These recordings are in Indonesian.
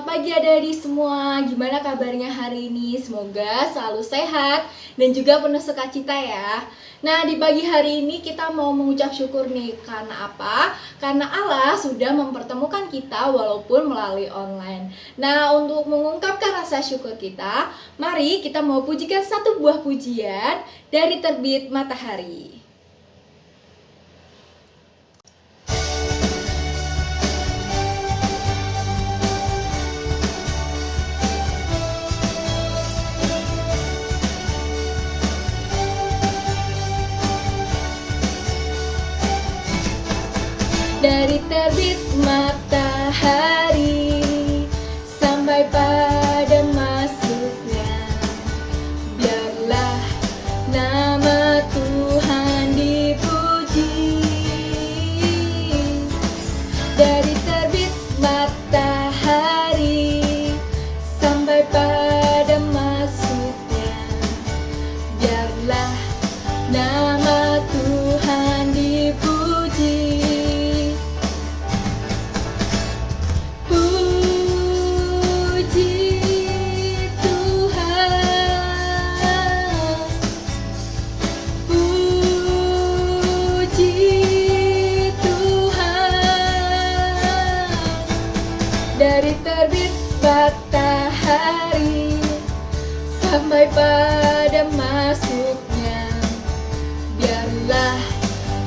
Selamat pagi adik-adik semua, gimana kabarnya hari ini? Semoga selalu sehat dan juga penuh sukacita ya. Nah, di pagi hari ini kita mau mengucap syukur nih. Karena apa? Karena Allah sudah mempertemukan kita walaupun melalui online. Nah, untuk mengungkapkan rasa syukur kita, mari kita mau pujikan satu buah pujian dari Terbit Matahari. Dari terbit matahari sampai pada masuknya, biarlah nama Tuhan dipuji. Dari terbit matahari sampai pada masuknya, biarlah nama Tuhan dipuji. Dari terbit matahari sampai pada masuknya, biarlah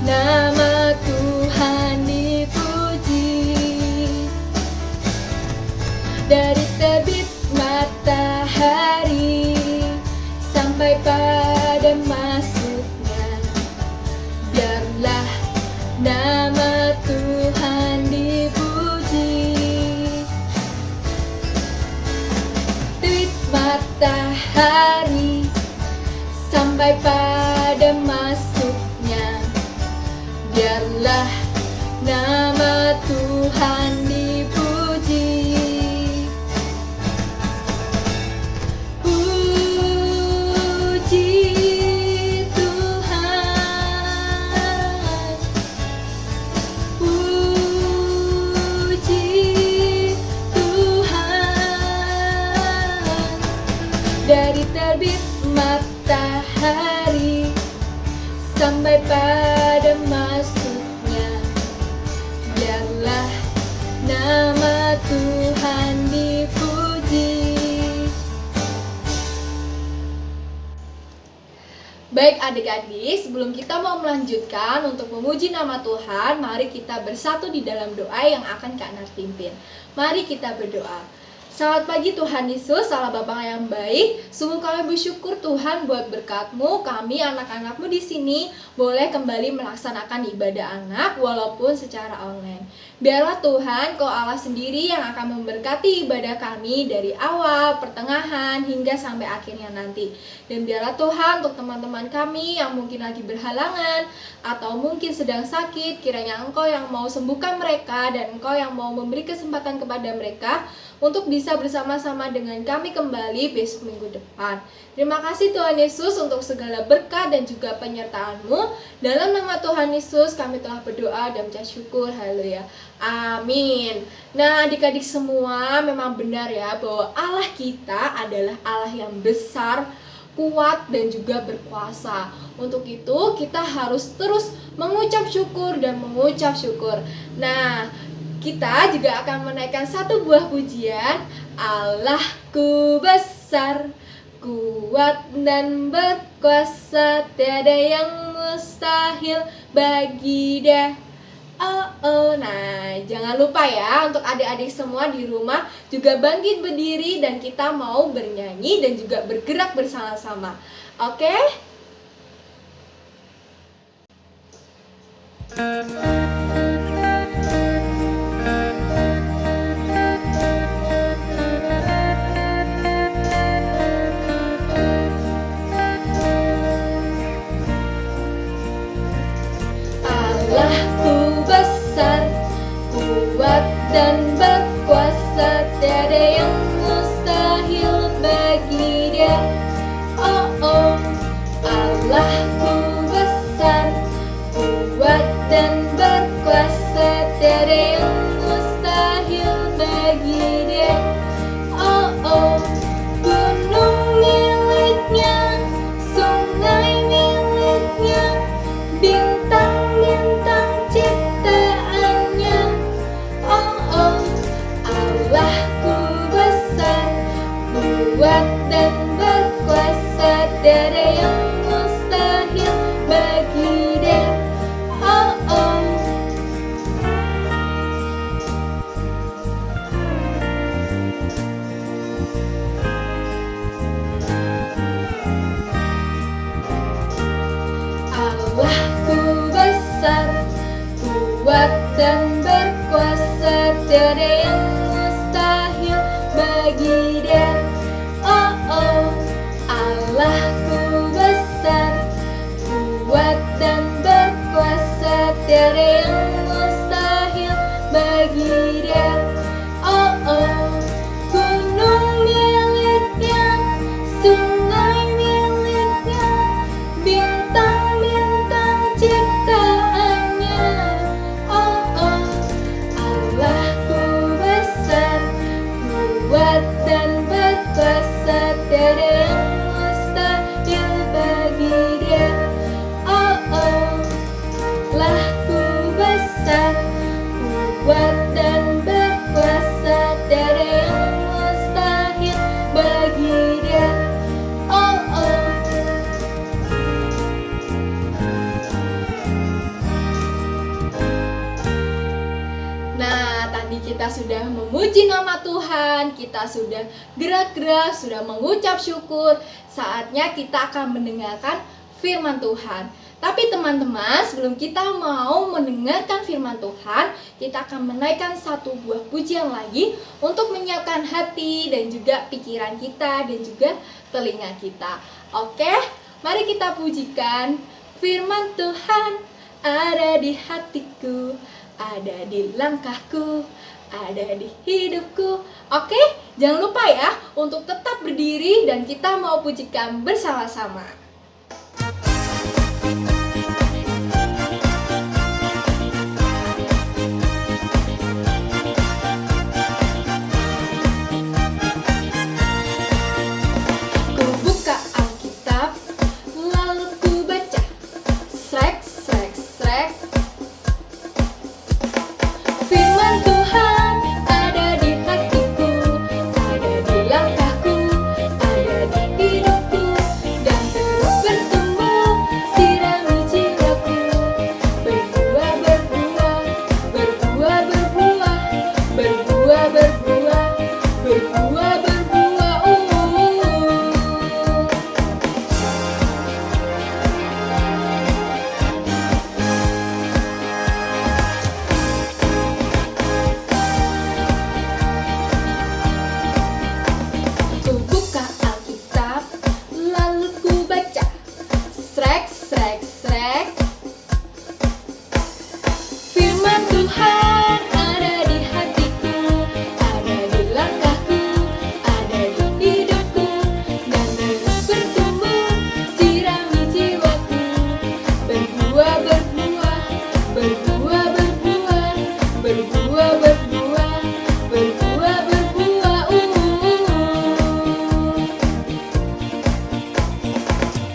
nama Tuhan dipuji. Dari terbit matahari sampai pada masuknya, biarlah nama Tuhan dipuji. Matahari sampai pada masuknya, biarlah nama Tuhan dipuji. Puji Tuhan, puji Tuhan. Dari terbit matahari sampai pada masuknya, biarlah nama Tuhan dipuji. Baik adik-adik, sebelum kita mau melanjutkan untuk memuji nama Tuhan, mari kita bersatu di dalam doa yang akan Kak Nar pimpin. Mari kita berdoa. Selamat pagi Tuhan Yesus, Allah Bapa yang baik. Sungguh kami bersyukur Tuhan buat berkat-Mu. Kami anak-anak-Mu di sini boleh kembali melaksanakan ibadah anak walaupun secara online. Biarlah Tuhan, Kau Allah sendiri yang akan memberkati ibadah kami dari awal, pertengahan, hingga sampai akhirnya nanti. Dan biarlah Tuhan untuk teman-teman kami yang mungkin lagi berhalangan atau mungkin sedang sakit, kiranya Engkau yang mau sembuhkan mereka dan Engkau yang mau memberi kesempatan kepada mereka untuk bisa bersama-sama dengan kami kembali besok minggu depan. Terima kasih Tuhan Yesus untuk segala berkat dan juga penyertaan-Mu. Dalam nama Tuhan Yesus kami telah berdoa dan mengucap syukur. Haleluya. Amin. Nah adik-adik semua, memang benar ya bahwa Allah kita adalah Allah yang besar, kuat dan juga berkuasa. Untuk itu kita harus terus mengucap syukur dan mengucap syukur. Nah, kita juga akan menaikkan satu buah pujian. Allahku besar, kuat dan berkuasa, tiada yang mustahil bagi Dia. Nah jangan lupa ya untuk adik-adik semua di rumah juga bangkit berdiri dan kita mau bernyanyi dan juga bergerak bersama-sama. Oke? Allahku besar, kuat dan berkuasa, tiada yang mustahil bagi Dia. Allahku besar, kuat dan berkuasa, tiada yang mustahil bagi Dia. tiada yang mustahil bagi Dia. Oh oh, gunung miliknya, sungai miliknya, bintang-bintang ciptaannya. Oh oh, Allahku besar, kuat dan berkuasa, tiada yang mustahil bagi Dia. Oh oh, Allahku besar, kuat dan berkuasa, tiada yang mustahil bagi Dia. Oh oh. Nah, tadi kita sudah memuji nama Tuhan, kita sudah gerak-gerak, sudah mengucap syukur. Saatnya kita akan mendengarkan firman Tuhan. Tapi teman-teman, sebelum kita mau mendengarkan firman Tuhan, kita akan menaikkan satu buah pujian lagi untuk menyiapkan hati dan juga pikiran kita dan juga telinga kita. Oke, mari kita pujikan firman Tuhan. Ada di hatiku, ada di langkahku, ada di hidupku. Oke, jangan lupa ya untuk tetap berdiri dan kita mau pujikan bersama-sama. Ku buka Alkitab, lalu ku baca, srek, srek, srek. Firman Tuhan ada di hatiku, ada di langkahku, ada di hidupku, dan terus bertumbuh, sirami jiwaku. Berbuah, berbuah, berbuah, berbuah, berbuah, berbuah, berbuah, berbuah. Ku buka Alkitab, lalu ku baca, srek, srek, srek. Firman Tuhan ada di hatiku, ada di langkahku, ada di hidupku, dan terus bertumbuh, sirami jiwaku. Berbuah, berbuah, berbuah, berbuah, berbuah, berbuah, berbuah, berbuah.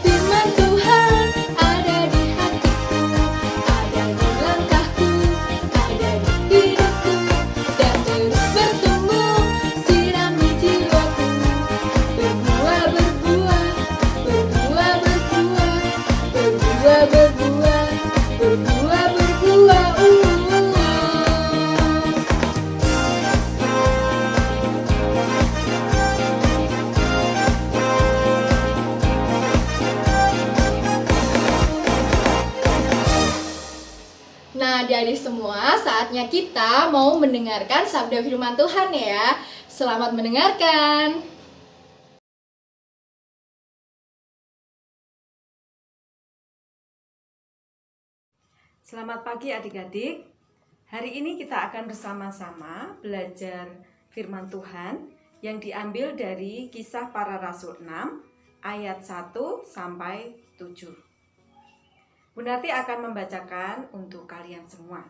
Firman Tuhan ada di hatiku, ada di langkahku, ada di hidupku, dan terus bertumbuh, sirami jiwaku. Berbuah, berbuah, berbuah, berbuah, berbuah, berbuah, berbuah, berbuah. Nah, adik-adik semua, saatnya kita mau mendengarkan sabda firman Tuhan ya. Selamat mendengarkan. Selamat pagi adik-adik. Hari ini kita akan bersama-sama belajar firman Tuhan yang diambil dari Kisah Para Rasul 6 ayat 1 sampai 7. Bunarti akan membacakan untuk kalian semua.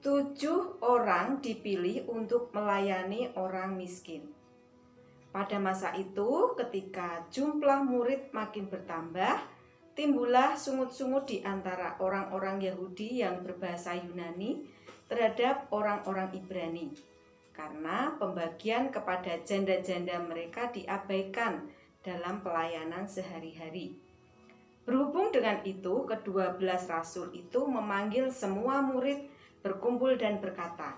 7 orang dipilih untuk melayani orang miskin. Pada masa itu, ketika jumlah murid makin bertambah, timbullah sungut-sungut di antara orang-orang Yahudi yang berbahasa Yunani terhadap orang-orang Ibrani, karena pembagian kepada janda-janda mereka diabaikan dalam pelayanan sehari-hari. Berhubung dengan itu, ke-12 rasul itu memanggil semua murid berkumpul dan berkata,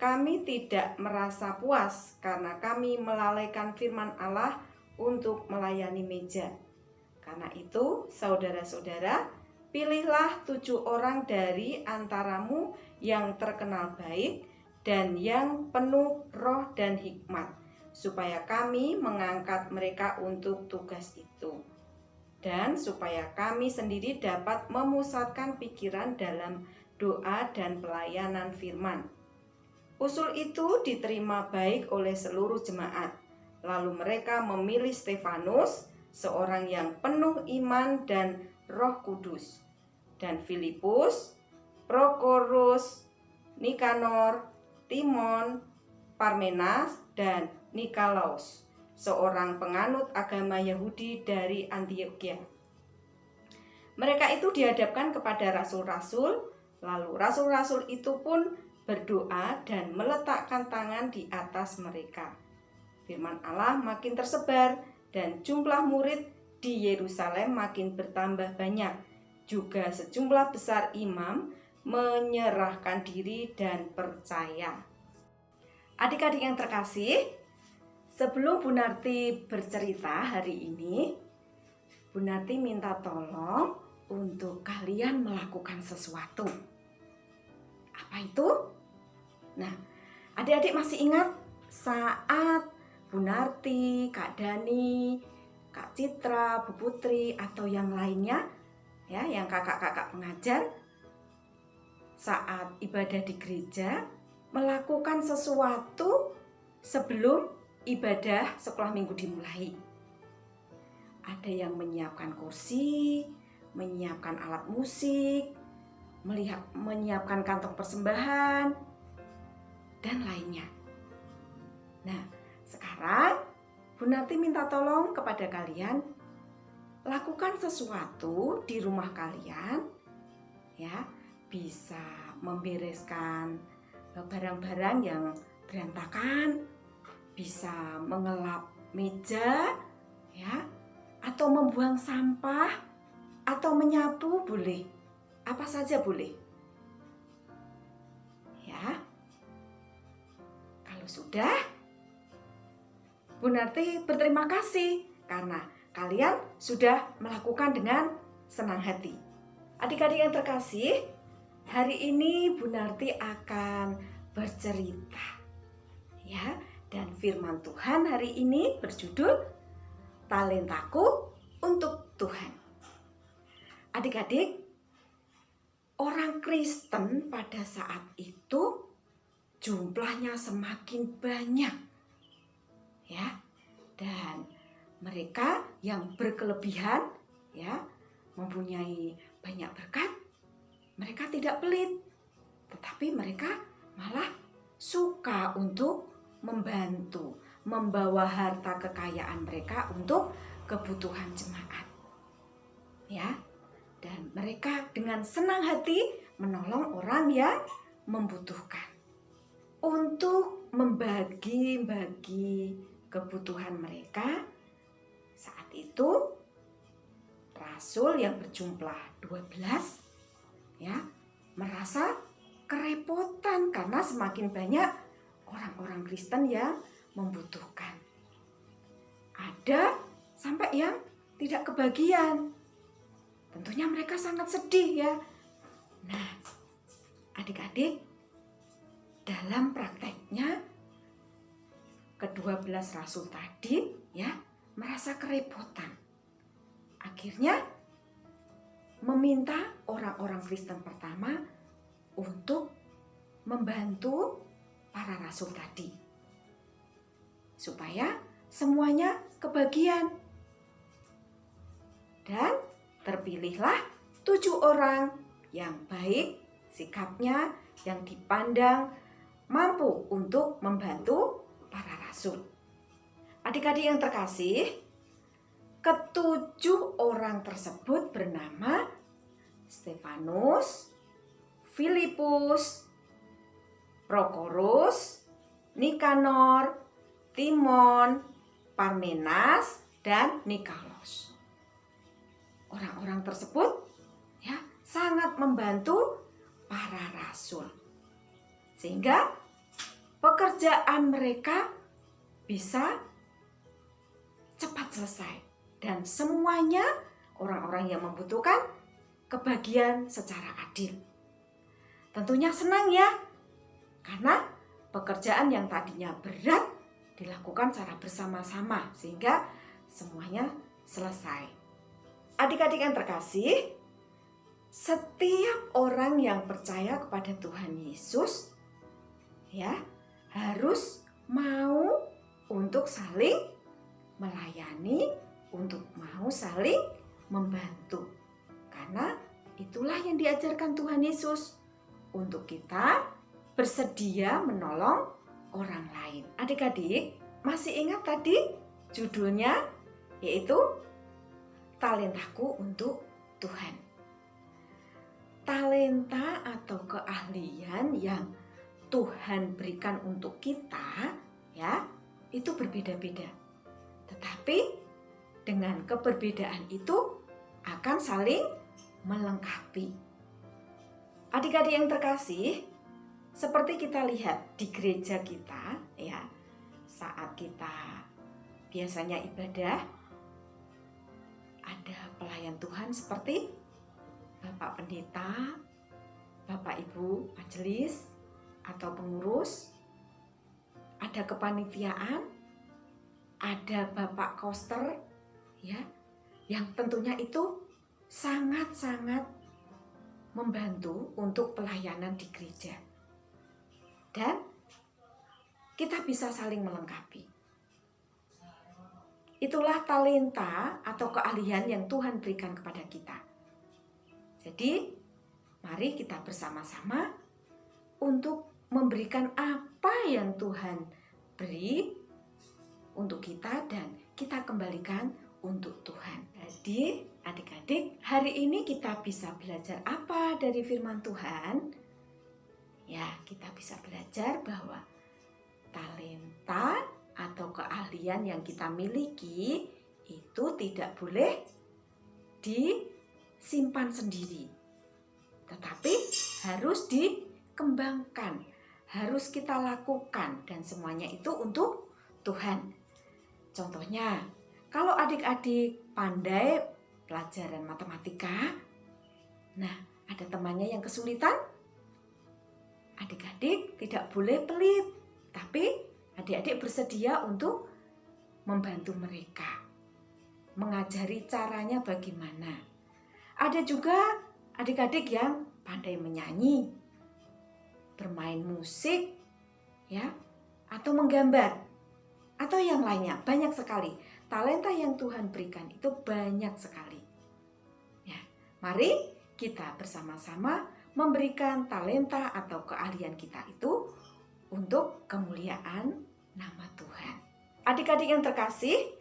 "Kami tidak merasa puas karena kami melalaikan firman Allah untuk melayani meja. Karena itu, saudara-saudara, pilihlah 7 orang dari antaramu yang terkenal baik dan yang penuh roh dan hikmat, supaya kami mengangkat mereka untuk tugas itu." dan supaya kami sendiri dapat memusatkan pikiran dalam doa dan pelayanan firman. Usul itu diterima baik oleh seluruh jemaat. Lalu mereka memilih Stefanus, seorang yang penuh iman dan Roh Kudus, dan Filipus, Prokorus, Nikanor, Timon, Parmenas, dan Nikolaus, seorang penganut agama Yahudi dari Antiokhia. Mereka itu dihadapkan kepada rasul-rasul, lalu rasul-rasul itu pun berdoa dan meletakkan tangan di atas mereka. Firman Allah makin tersebar dan jumlah murid di Yerusalem makin bertambah banyak. Juga sejumlah besar imam menyerahkan diri dan percaya. Adik-adik yang terkasih, sebelum Bu Narti bercerita hari ini, Bu Narti minta tolong untuk kalian melakukan sesuatu. Apa itu? Nah, adik-adik masih ingat saat Bu Narti, Kak Dani, Kak Citra, Bu Putri, atau yang lainnya, ya, yang kakak-kakak pengajar, saat ibadah di gereja, melakukan sesuatu sebelum ibadah sekolah minggu dimulai. Ada yang menyiapkan kursi, menyiapkan alat musik, menyiapkan kantong persembahan, dan lainnya. Nah, sekarang Bu Narti minta tolong kepada kalian, lakukan sesuatu di rumah kalian, ya, bisa membereskan barang-barang yang berantakan, bisa mengelap meja, ya, atau membuang sampah, atau menyapu boleh, apa saja boleh. Ya, kalau sudah, Bu Narti berterima kasih karena kalian sudah melakukan dengan senang hati. Adik-adik yang terkasih, hari ini Bu Narti akan bercerita, ya, dan firman Tuhan hari ini berjudul Talentaku untuk Tuhan. Adik-adik, orang Kristen pada saat itu jumlahnya semakin banyak, ya, dan mereka yang berkelebihan, ya, mempunyai banyak berkat, mereka tidak pelit, tetapi mereka malah suka untuk membantu, membawa harta kekayaan mereka untuk kebutuhan jemaat, ya, dan mereka dengan senang hati menolong orang yang membutuhkan untuk membagi-bagi kebutuhan mereka. Saat itu rasul yang berjumlah 12, ya, merasa kerepotan karena semakin banyak orang-orang Kristen yang membutuhkan. Ada sampai yang tidak kebagian. Tentunya mereka sangat sedih, ya. Nah, adik-adik, dalam prakteknya ke-12 rasul tadi, ya, merasa kerepotan. Akhirnya meminta orang-orang Kristen pertama untuk membantu para rasul tadi, supaya semuanya kebagian. Dan terpilihlah 7 orang yang baik sikapnya, yang dipandang mampu untuk membantu para rasul. Adik-adik yang terkasih, ke-7 orang tersebut bernama Stefanus, Filipus, Prokorus, Nikanor, Timon, Parmenas, dan Nikolaus. Orang-orang tersebut, ya, sangat membantu para rasul, sehingga pekerjaan mereka bisa cepat selesai dan semuanya orang-orang yang membutuhkan kebagian secara adil. Tentunya senang, ya, karena pekerjaan yang tadinya berat dilakukan secara bersama-sama sehingga semuanya selesai. Adik-adik yang terkasih, setiap orang yang percaya kepada Tuhan Yesus ya harus mau untuk saling melayani, untuk mau saling membantu. Karena itulah yang diajarkan Tuhan Yesus, untuk kita bersedia menolong orang lain. Adik-adik, masih ingat tadi judulnya, yaitu talentaku untuk Tuhan. Talenta atau keahlian yang Tuhan berikan untuk kita ya, itu berbeda-beda. Tetapi dengan keberbedaan itu akan saling melengkapi. Adik-adik yang terkasih, seperti kita lihat di gereja kita ya, saat kita biasanya ibadah, ada pelayan Tuhan seperti Bapak Pendeta, Bapak Ibu Majelis atau pengurus, ada kepanitiaan, ada Bapak Koster ya, yang tentunya itu sangat-sangat membantu untuk pelayanan di gereja. Dan kita bisa saling melengkapi. Itulah talenta atau keahlian yang Tuhan berikan kepada kita. Jadi, mari kita bersama-sama untuk memberikan apa yang Tuhan beri untuk kita dan kita kembalikan untuk Tuhan. Jadi, adik-adik, hari ini kita bisa belajar apa dari firman Tuhan? Ya, kita bisa belajar bahwa talenta atau keahlian yang kita miliki itu tidak boleh disimpan sendiri, tetapi harus dikembangkan, harus kita lakukan, dan semuanya itu untuk Tuhan. Contohnya, kalau adik-adik pandai pelajaran matematika, nah ada temannya yang kesulitan, adik-adik tidak boleh pelit, tapi adik-adik bersedia untuk membantu mereka, mengajari caranya bagaimana. Ada juga adik-adik yang pandai menyanyi, bermain musik, ya, atau menggambar, atau yang lainnya. Banyak sekali talenta yang Tuhan berikan, itu banyak sekali. Ya, mari kita bersama-sama memberikan talenta atau keahlian kita itu untuk kemuliaan nama Tuhan. Adik-adik yang terkasih,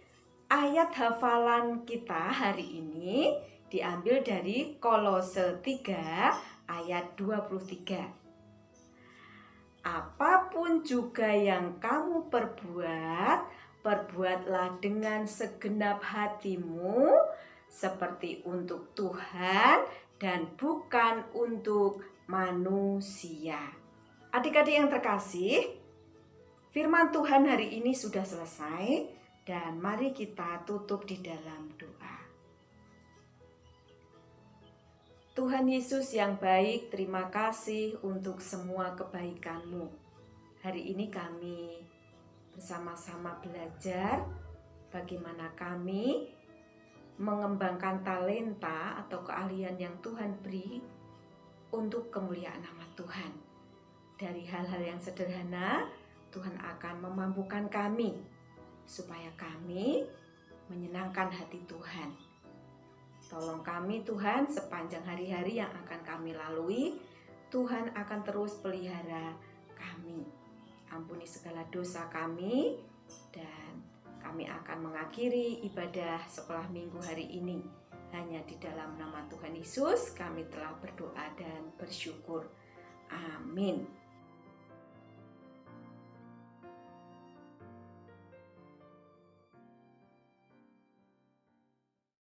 ayat hafalan kita hari ini diambil dari Kolose 3 ayat 23. Apapun juga yang kamu perbuat, perbuatlah dengan segenap hatimu seperti untuk Tuhan dan bukan untuk manusia. Adik-adik yang terkasih, firman Tuhan hari ini sudah selesai dan mari kita tutup di dalam doa. Tuhan Yesus yang baik, terima kasih untuk semua kebaikan-Mu. Hari ini kami bersama-sama belajar bagaimana kami mengembangkan talenta atau keahlian yang Tuhan beri untuk kemuliaan nama Tuhan. Dari hal-hal yang sederhana, Tuhan akan memampukan kami supaya kami menyenangkan hati Tuhan. Tolong kami Tuhan, sepanjang hari-hari yang akan kami lalui, Tuhan akan terus pelihara kami. Ampuni segala dosa kami, dan kami akan mengakhiri ibadah sekolah minggu hari ini. Hanya di dalam nama Tuhan Yesus kami telah berdoa dan bersyukur. Amin.